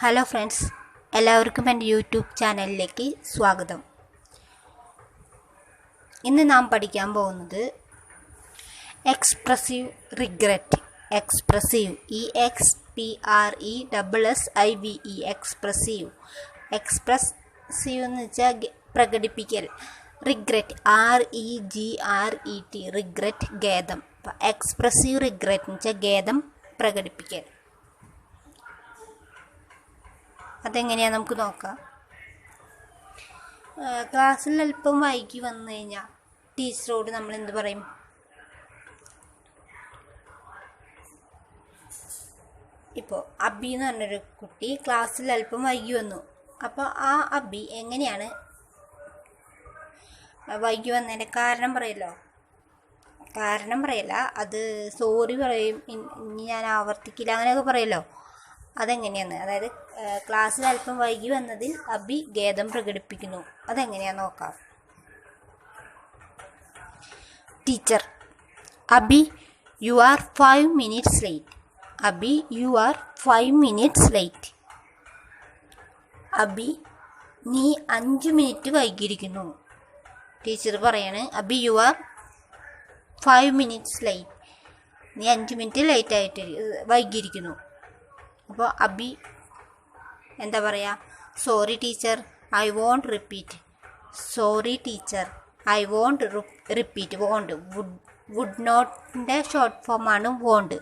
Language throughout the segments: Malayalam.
ഹലോ ഫ്രണ്ട്സ്, എല്ലാവർക്കും എൻ്റെ യൂട്യൂബ് ചാനലിലേക്ക് സ്വാഗതം. ഇന്ന് നാം പഠിക്കാൻ പോകുന്നത് expressive regret. Expressive EXPRESSIVE expressive. Expressive എന്ന് വെച്ചാൽ പ്രകടിപ്പിക്കൽ. റിഗ്രറ്റ് REGRET റിഗ്രറ്റ് ഖേദം. എക്സ്പ്രസീവ് റിഗ്രറ്റ് എന്ന് വെച്ചാൽ ഖേദം പ്രകടിപ്പിക്കൽ. അതെങ്ങനെയാണ് നമുക്ക് നോക്കാം. ക്ലാസ്സിൽ അല്പം വൈകി വന്നു കഴിഞ്ഞാൽ ടീച്ചറോട് നമ്മൾ എന്ത് പറയും? ഇപ്പോൾ അബി എന്ന് പറഞ്ഞൊരു കുട്ടി ക്ലാസ്സിൽ അല്പം വൈകി വന്നു. അപ്പോൾ ആ അബി എങ്ങനെയാണ് വൈകി വന്നതിൻ്റെ കാരണം പറയല്ലോ. കാരണം പറയല്ല, അത് സോറി പറയും, ഇനി ഞാൻ ആവർത്തിക്കില്ല, അങ്ങനെയൊക്കെ പറയല്ലോ. അതെങ്ങനെയാണ്? അതായത് ക്ലാസ്സിൽ അല്പം വൈകി വന്നതിൽ അബി ഖേദം പ്രകടിപ്പിക്കുന്നു. അതെങ്ങനെയാന്ന് നോക്കാം. Teacher: Abi, you are 5 minutes late. Abi, you are 5 minutes late. Abi, നീ 5 മിനിറ്റ് വൈകിയിരിക്കുന്നു. ടീച്ചർ പറയാണ്, Abi, you are 5 minutes late. നീ 5 മിനിറ്റ് ലേറ്റ് ആയിട്ട് വൈകിയിരിക്കുന്നു. അപ്പോൾ അബി എന്താ പറയുക? Sorry teacher, I won't repeat. Sorry teacher, I won't repeat. Won't would നോട്ടിൻ്റെ ഷോർട്ട് ഫോമാണ് വോണ്ട്.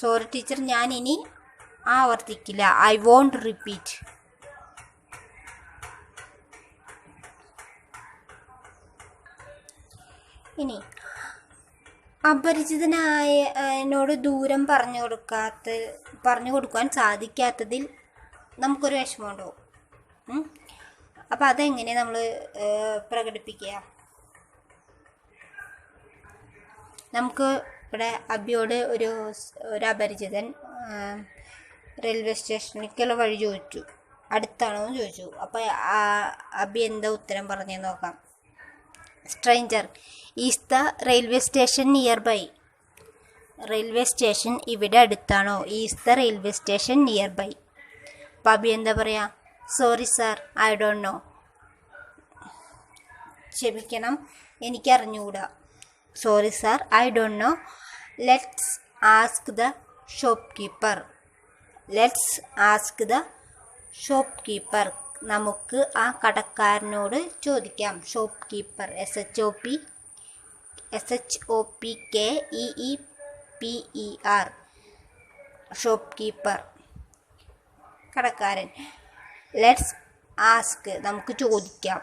സോറി ടീച്ചർ, ഞാൻ ഇനി ആവർത്തിക്കില്ല. I won't repeat. ഇനി അപരിചിതനായ എന്നോട് ദൂരം പറഞ്ഞു കൊടുക്കാൻ സാധിക്കാത്തതിൽ നമുക്കൊരു വിഷമമുണ്ടാവും. അപ്പം അതെങ്ങനെ നമ്മൾ പ്രകടിപ്പിക്കുക? നമുക്ക് ഇവിടെ അബിയോട് ഒരു അപരിചിതൻ റെയിൽവേ സ്റ്റേഷനിലേക്കുള്ള വഴി ചോദിച്ചു, അടുത്താണോ എന്ന് ചോദിച്ചു. അപ്പോൾ അബി എന്താ ഉത്തരം പറഞ്ഞെന്ന് നോക്കാം. Stranger, is the railway station nearby? Railway station ഇവിടെ അടുത്താണോ? Is the railway station nearby? അപ്പം അബി എന്താ പറയുക? Sorry sir, I don't know. ക്ഷമിക്കണം, എനിക്കറിഞ്ഞുകൂടാ. Sorry sir, I don't know. Let's ask the shopkeeper. Let's ask the shopkeeper. നമുക്ക് ആ കടക്കാരനോട് ചോദിക്കാം. Shopkeeper, SHOPKEEPER. Shopkeeper, കടക്കാരൻ. ലെറ്റ്സ് ആസ്ക്, നമുക്ക് ചോദിക്കാം.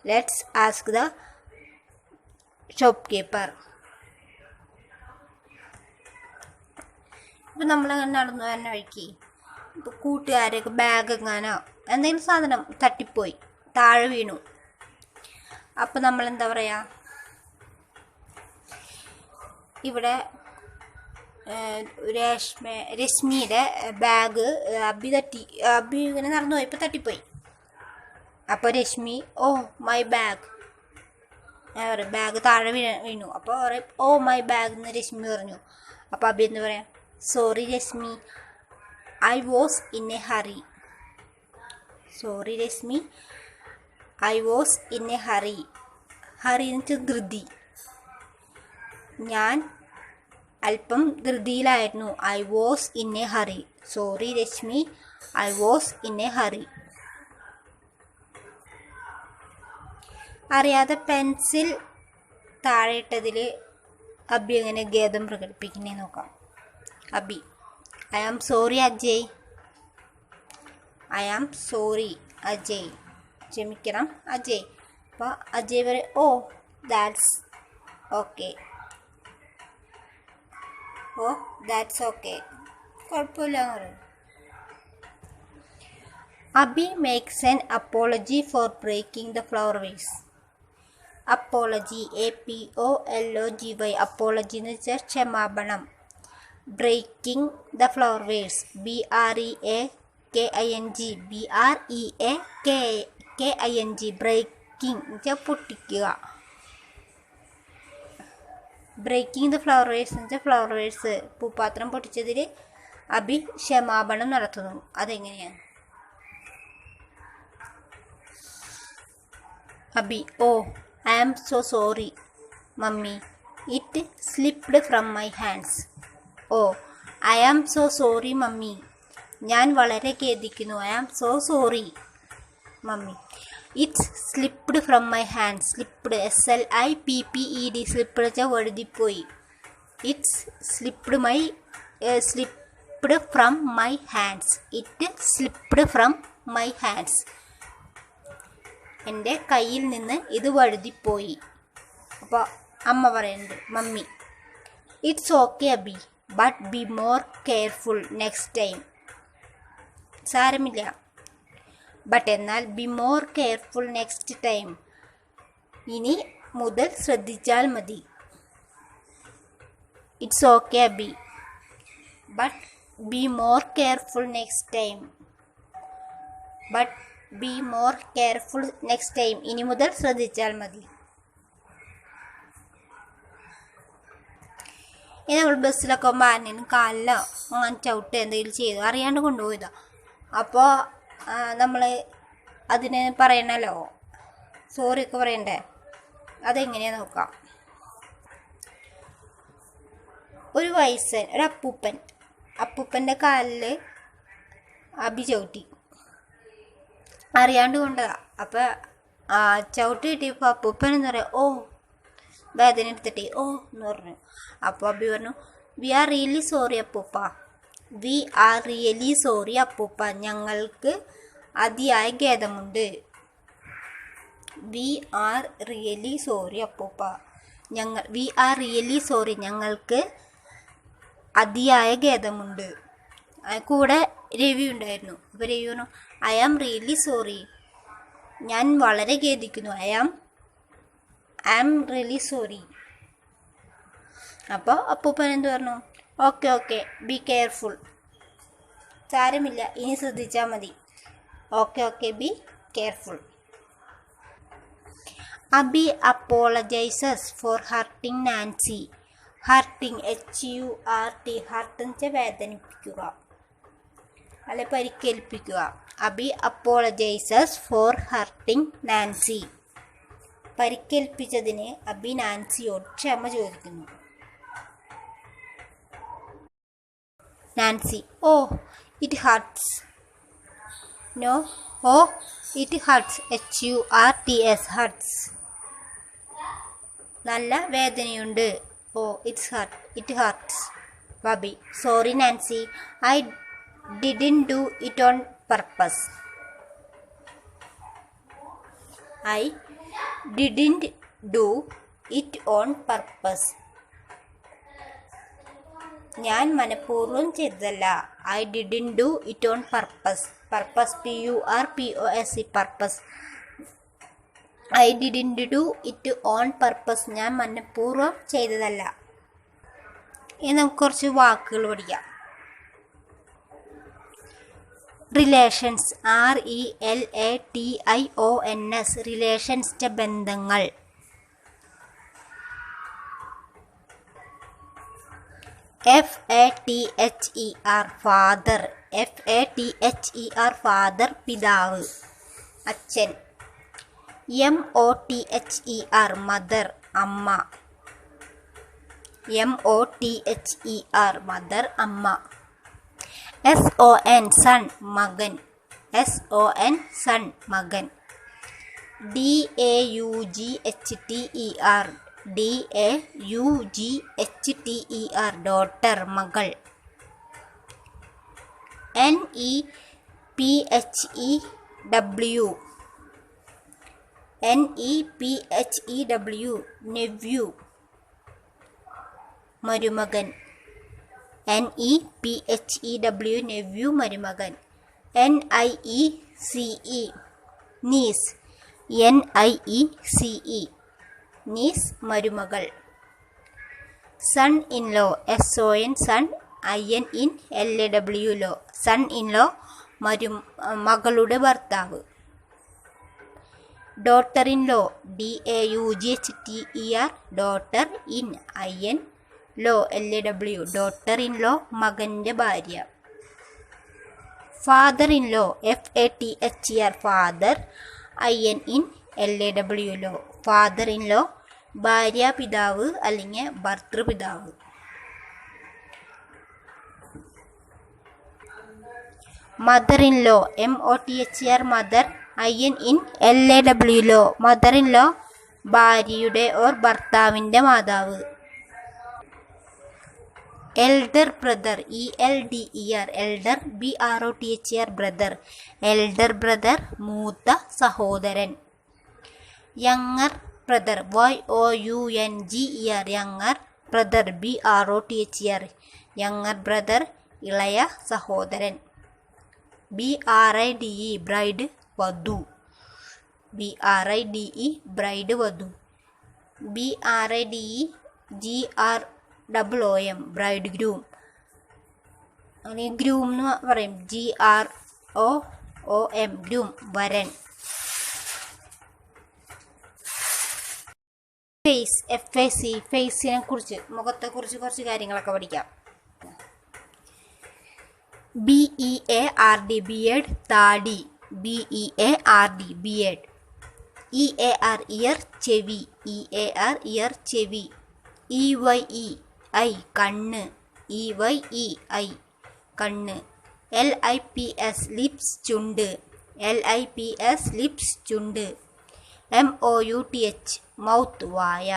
Let's ask the shopkeeper. ഇപ്പം നമ്മളങ്ങനെ നടന്നു തന്നെ വഴിക്ക് ഇപ്പോൾ കൂട്ടുകാരൊക്കെ ബാഗ് എങ്ങാനോ എന്തെങ്കിലും സാധനം തട്ടിപ്പോയി താഴെ വീണു. അപ്പം നമ്മളെന്താ പറയുക? ഇവിടെ രശ്മിയുടെ ബാഗ് അബി ഇങ്ങനെ നടന്നു പോയപ്പോൾ തട്ടിപ്പോയി. അപ്പോൾ Rashmi, oh my bag. Bag താഴെ വീണു. അപ്പോൾ പറയും, ഓ മൈ ബാഗ് എന്ന് രശ്മി പറഞ്ഞു. അപ്പോൾ അബി എന്താ പറയാം? Sorry Rashmi, I was in a hurry. Sorry Rashmi, I was in a hurry. Hurry എന്ന് വെച്ചാൽ ധൃതി. ഞാൻ അല്പം ധൃതിയിലായിരുന്നു. I was in a hurry. Sorry Rashmi, I was in a hurry. അറിയാതെ പെൻസിൽ താഴെയിട്ടതിൽ അബി എങ്ങനെ ഖേദം പ്രകടിപ്പിക്കുന്നേ നോക്കാം. Abi, I am sorry Ajay. I am sorry Ajay. ക്ഷമിക്കണം അജയ്. അപ്പോൾ അജയ് പറയും, oh that's okay. Oh that's okay, കുഴപ്പമില്ല എന്ന് പറയും. Abi makes an apology for breaking the flower vase. Apology APOLOGY. Apology എന്ന് വെച്ചാൽ ക്ഷമാപണം. Breaking the flower vase BREAKING. Breaking എന്ന് വെച്ചാൽ പൊട്ടിക്കുക. ബ്രേക്കിംഗ് ദ ഫ്ലവേഴ്സ് എന്ന് വെച്ചാൽ ഫ്ലവേഴ്സ് പൂപ്പാത്രം പൊട്ടിച്ചതിൽ അബി ക്ഷമാപണം നടത്തുന്നു. അതെങ്ങനെയാണ്? Abi: oh, I am so sorry mummy, it slipped from my hands. Oh, I am so sorry mummy, ഞാൻ വളരെ ഖേദിക്കുന്നു. I am so sorry mummy. It's slipped from my hands. Slipped SLIPPED. Slipped വെച്ചാൽ വഴുതിപ്പോയി. It's slipped from my hands. It slipped from my hands. എൻ്റെ കയ്യിൽ നിന്ന് ഇത് വഴുതിപ്പോയി. അപ്പോൾ അമ്മ പറയുന്നുണ്ട്, mummy: it's okay Abi, but be more careful next time. സാരമില്ല, ബട്ട് എന്നാൽ be more careful next time. ഇനി മുതൽ ശ്രദ്ധിച്ചാൽ മതി. It's okay Abi, but be more careful next time. But be more careful next time. ഇനി മുതൽ ശ്രദ്ധിച്ചാൽ മതി. ഇനി നമ്മൾ ബസ്സിലൊക്കെ പോകുമ്പോൾ ആരെങ്കിലും കാലിലോ അങ്ങനെ ചവിട്ട് എന്തെങ്കിലും ചെയ്തു അറിയാണ്ട് കൊണ്ടുപോയതാ. അപ്പോൾ നമ്മൾ അതിന് പറയണല്ലോ, സോറിയൊക്കെ പറയണ്ടേ? അതെങ്ങനെയാ നോക്കാം. ഒരു അപ്പൂപ്പൻ്റെ കാലിൽ അബി ചവിട്ടി, അറിയാണ്ട് കൊണ്ടതാ. അപ്പം ചവിട്ടി കിട്ടിയപ്പോൾ അപ്പൂപ്പൻ എന്ന് പറയാം, ഓ, വേദന എടുത്തിട്ടേ ഓ എന്ന് പറഞ്ഞു. അപ്പോൾ അബി പറഞ്ഞു, വി ആർ റിയലി സോറി അപ്പൂപ്പ. വി ആർ റിയലി സോറി അപ്പൂപ്പ, ഞങ്ങൾക്ക് അതിയായ ഖേദമുണ്ട്. വി ആർ റിയലി സോറി അപ്പൂപ്പ. വി ആർ റിയലി സോറി, ഞങ്ങൾക്ക് അതിയായ ഖേദമുണ്ട്. കൂടെ രവി ഉണ്ടായിരുന്നു. അപ്പോൾ രവി പറഞ്ഞു, ഐ ആം റിയലി സോറി, ഞാൻ വളരെ ഖേദിക്കുന്നു. I am really sorry. അപ്പോൾ അപ്പൂപ്പൻ എന്ത് പറഞ്ഞു, ഓക്കെ ബി കെയർഫുൾ, സാരമില്ല, ഇനി ശ്രദ്ധിച്ചാൽ മതി. Okay be careful. Abi apologises for hurting Nancy. Hurting HURT. Hurt എന്ന് വെച്ചാൽ വേദനിപ്പിക്കുക അല്ലെ പരിക്കേൽപ്പിക്കുക. Abi apologises for hurting Nancy. പരിക്കേൽപ്പിച്ചതിന് അബി നാൻസിയോട് ക്ഷമ ചോദിക്കുന്നു. Nancy: oh, it hurts. No, oh, it hurts. HURTS. Hurts. നല്ല വേദനയുണ്ട്. Oh, it hurts. ബബി: sorry Nancy, I didn't do it on purpose. I didn't do it on purpose. ഞാൻ മനഃപൂർവ്വം ചെയ്തതല്ല. I didn't do it on purpose. Purpose PURPOS. Purpose. I didn't do it on purpose. ഞാൻ മനഃപൂർവ്വം ചെയ്തതല്ല. ഇനി നമുക്ക് കുറച്ച് വാക്കുകൾ പഠിക്കാം. റിലേഷൻസ്. RELATIONS. റിലേഷൻസ് ബന്ധങ്ങൾ. FATHER. ഫാദർ. FATHER. ഫാദർ, പിതാവ്, അച്ഛൻ. MOTHER. മദർ, അമ്മ. MOTHER. മദർ, അമ്മ. SON. സൺ, മകൻ. SON. സൺ, മകൻ. DAUGHTER. DAUGHTER. ഡോട്ടർ, മകൾ. NEPHEW. NEPHEW. നെവ്യൂ, മരുമകൻ. NEPHEW. നെവ്യൂ, മരുമകൻ. NIECE. നീസ്. NIECE. നീസ്, മരുമകൾ. Son in law. SON. Sun. INLAW. Law. Son in law, മകളുടെ ഭർത്താവ്. Daughter in law, DAUGHTER, daughter in IN, law LAW, daughter in law മകൻ്റെ ഭാര്യ. Father in law, FATHER, father, IN in LAW, law, father in law ഭാര്യാപിതാവ് അല്ലെങ്കിൽ ഭർത്തൃപിതാവ്. Mother in law, MOTHER, mother, IN in LAW, law, mother in law ഭാര്യയുടെ ഓർ ഭർത്താവിൻ്റെ മാതാവ്. Elder brother, ELDER, elder, BROTHER, brother, elder brother മൂത്ത സഹോദരൻ. Younger brother, YOUNGER, younger brother, BROTHER, younger brother ഇളയ സഹോദരൻ. BRIDE, ബ്രൈഡ്, വധു, BRIDE, ബ്രൈഡ്, വധു. BRIDE ബ്രൈഡ് ഗ്രൂം, അല്ലെങ്കിൽ ഗ്രൂം എന്ന് പറയും. GROOM, ഗ്രൂം, വരൻ. ഫേസ്, FAC, ഫേസിനെ കുറിച്ച്, മുഖത്തെക്കുറിച്ച് കുറച്ച് കാര്യങ്ങളൊക്കെ പഠിക്കാം. BEARD, ബിയേഡ്, താടി, BEARD, ബിയേഡ്. EAR, ഇയർ, ചെവി, EAR, ഇയർ, ചെവി. EYE, ഐ, കണ്ണ്, EYE, കണ്ണ്. LIPS, ലിപ്സ്, ചുണ്ട്, LIPS, ലിപ്സ്, ചുണ്ട്. MOUTH, മൗത്ത്, വായ,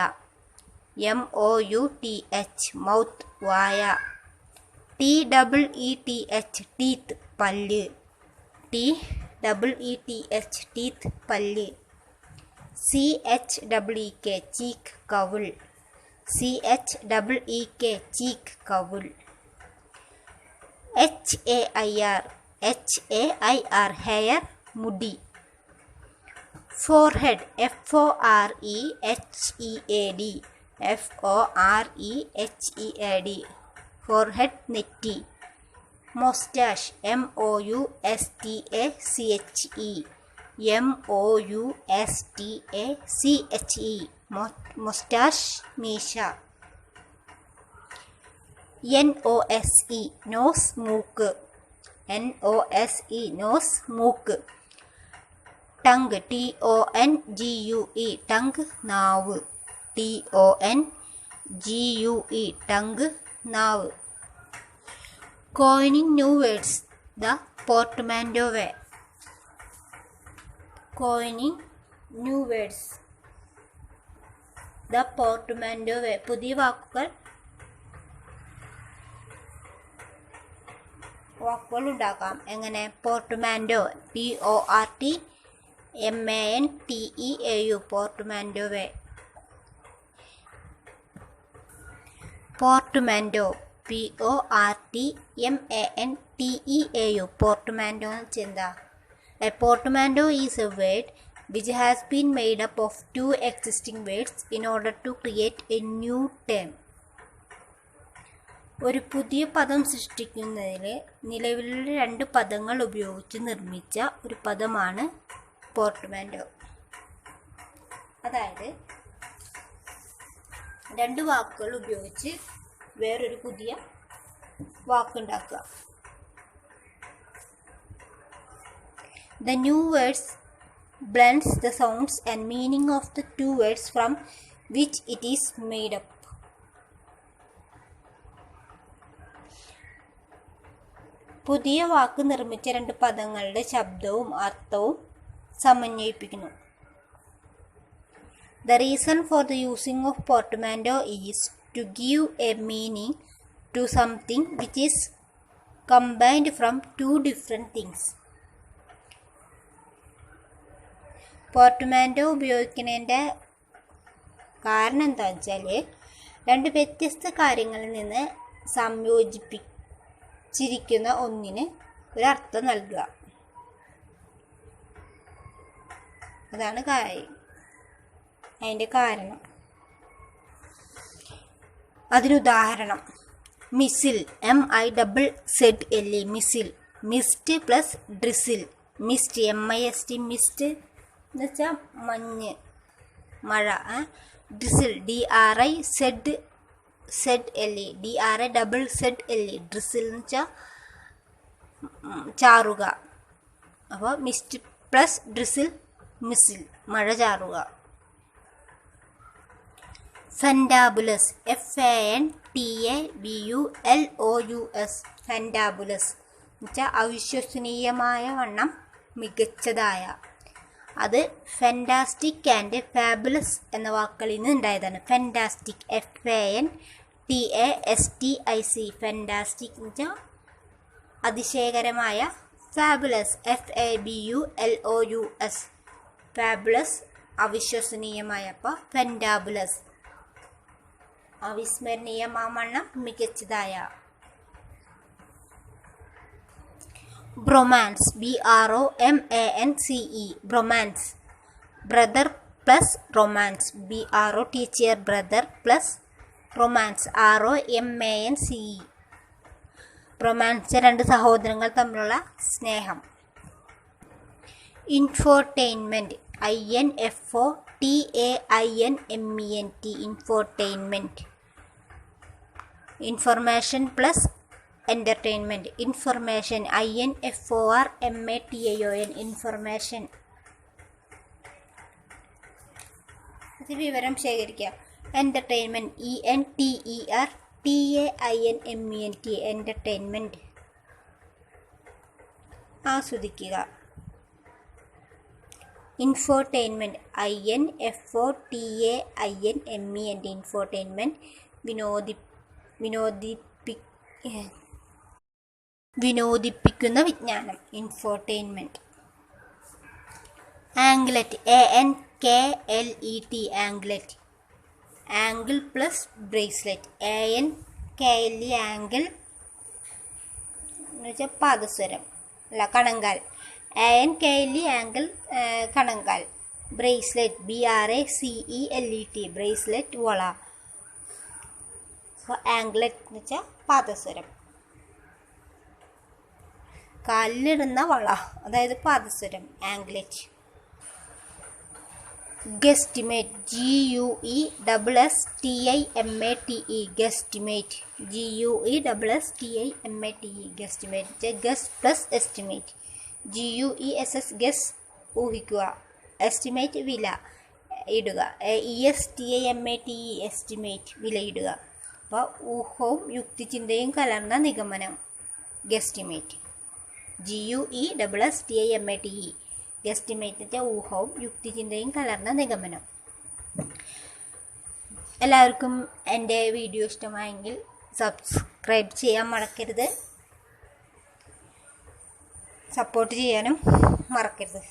MOUTH, മൗത്ത്, വായ. TEETH, ടീത്ത്, പല്ല്, TEETH, ടീത്ത്, പല്ല്. CHEK, ചീക്ക്, കവിൾ, CHEK, ചീക്ക്, കവിൾ. HAIR, ഹെയർ, മുടി. ഫോർഹെഡ്, FOREHEAD, ഫോർഹെഡ്, നെറ്റി. മൊസ്റ്റാഷ്, MOUSTACHE, മൊസ്റ്റാഷ്, മീശ. NOSE, നോസ്, മൂക്ക്, NOSE, നോസ്, മൂക്ക്. ടങ്ക്, TONGUE, ടങ്ക്, നാവ്, TONGUE, ടങ്ക്, നാവ്. Coining new words, the portmanteau way. Coining new words, the portmanteau way, പുതിയ വാക്കുകൾ ഉണ്ടാക്കാം. എങ്ങനെ? പോർട്ട്മാൻറ്റോ, PORTMANTEAU, പോർട്ട്മാൻറ്റോ വേ. പോർട്ട്മാൻറ്റോ, PORTMANTEAU, പോർട്ട്മാൻറ്റോ എന്ന് വെച്ചാൽ എന്താ? A portmanteau is a word which has been made up of two existing words in order to create a new term. ഒരു പുതിയ പദം സൃഷ്ടിക്കുന്നതിൽ നിലവിലുള്ള രണ്ട് പദങ്ങൾ ഉപയോഗിച്ച് നിർമ്മിച്ച ഒരു പദമാണ് പോർട്ട്മാൻറ്റോ. അതായത് രണ്ട് വാക്കുകൾ ഉപയോഗിച്ച് വേറൊരു പുതിയ വാക്കുണ്ടാക്കുക. The new words blends the sounds and meaning of the two words from which it is made up. പുതിയ വാക്ക് നിർമ്മിച്ച രണ്ട് പദങ്ങളുടെ ശബ്ദവും അർത്ഥവും സമന്വയിപ്പിക്കുന്നു. The reason for the using of portmanteau is to give a meaning to something which is combined from two different things. പോർട്ട്മാൻറ്റോ ഉപയോഗിക്കുന്നതിൻ്റെ കാരണം എന്താണെന്ന് വെച്ചാൽ രണ്ട് വ്യത്യസ്ത കാര്യങ്ങളിൽ നിന്ന് സംയോജിപ്പിച്ചിരിക്കുന്ന ഒന്നിന് ഒരർത്ഥം നൽകുക. അതാണ് അതിൻ്റെ കാരണം. അതിനുദാഹരണം mizzle, MISSLE, mizzle. Mist plus drizzle, mist, MIST, mist എന്ന് വെച്ചാൽ മഞ്ഞ്, മഴ. ഡ്രിസിൽ, DRIZZLE, DRIZZLE, ഡ്രിസിൽ എന്ന് വെച്ചാൽ ചാറുക. അപ്പോൾ മിസ്റ്റ് പ്ലസ് ഡ്രിസിൽ, മിസിൽ, മഴ ചാറുക. ഫെൻഡാബുലസ്, FANTABULOUS, ഫെൻഡാബുലസ് എന്ന് വെച്ചാൽ അവിശ്വസനീയമായ വണ്ണം മികച്ചതായ. അത് ഫെൻറ്റാസ്റ്റിക് ആൻഡ് ഫാബുലസ് എന്ന വാക്കുകളിൽ നിന്ന് ഉണ്ടായതാണ്. ഫെൻറ്റാസ്റ്റിക്, FANTASTIC, ഫെൻറ്റാസ്റ്റിക് എന്ന് വെച്ചാൽ അതിശയകരമായ. ഫാബുലസ്, FABULOUS, ഫാബുലസ് അവിശ്വസനീയമായ. അപ്പോൾ fantabulous അവിസ്മരണീയമാവണ്ണം മികച്ചതായ. Bromance, BROMANCE, bromance, brother plus romance. BRO teacher, brother plus romance, ROMANCE, romance രണ്ട് സഹോദരങ്ങൾ തമ്മിലുള്ള സ്നേഹം. Infotainment, INFOTAINMENT, infotainment. Information plus entertainment, information, INFORMATION, information. ഇത് വിവരം ശേഖരിക്കുക. Entertainment, ENTERTAINMENT, entertainment. ആസ്വദിക്കുക. Infotainment, INFOTAINMENT, infotainment. വിനോദിപ്പിക്കുന്ന വിജ്ഞാനം, infotainment. ആംഗ്ലെറ്റ്, ANKLET, ആംഗ്ലെറ്റ്, angle plus bracelet. ANKLE, angle എന്ന് വെച്ചാൽ പാദസ്വരം അല്ല കണങ്കാൽ. ANKLE, angle കണങ്കാൽ. Bracelet, BRACELET, bracelet വള. അപ്പോൾ ആംഗ്ലെറ്റ് എന്ന് വെച്ചാൽ പാദസ്വരം, കാലിലിടുന്ന വള, അതായത് പാദസ്വരം, anklet. Guesstimate, GUESSTIMATE, guesstimate, GUESSTIMATE, guesstimate. Guess plus estimate. GUESS, guess ഊഹിക്കുക, എസ്റ്റിമേറ്റ് വില ഇടുക. ESTIMATE, എസ്റ്റിമേറ്റ് വിലയിടുക. അപ്പോൾ ഊഹവും യുക്തിചിന്തയും കലർന്ന നിഗമനം, ഗസ്റ്റിമേറ്റ്. GUESSTIMATE, ഗസ്റ്റിമേറ്റ് ഊഹവും യുക്തിചിന്തയും കലർന്ന നിഗമനം. എല്ലാവർക്കും എൻ്റെ വീഡിയോ ഇഷ്ടമായെങ്കിൽ സബ്സ്ക്രൈബ് ചെയ്യാൻ മറക്കരുത്, സപ്പോർട്ട് ചെയ്യാനും മറക്കരുത്.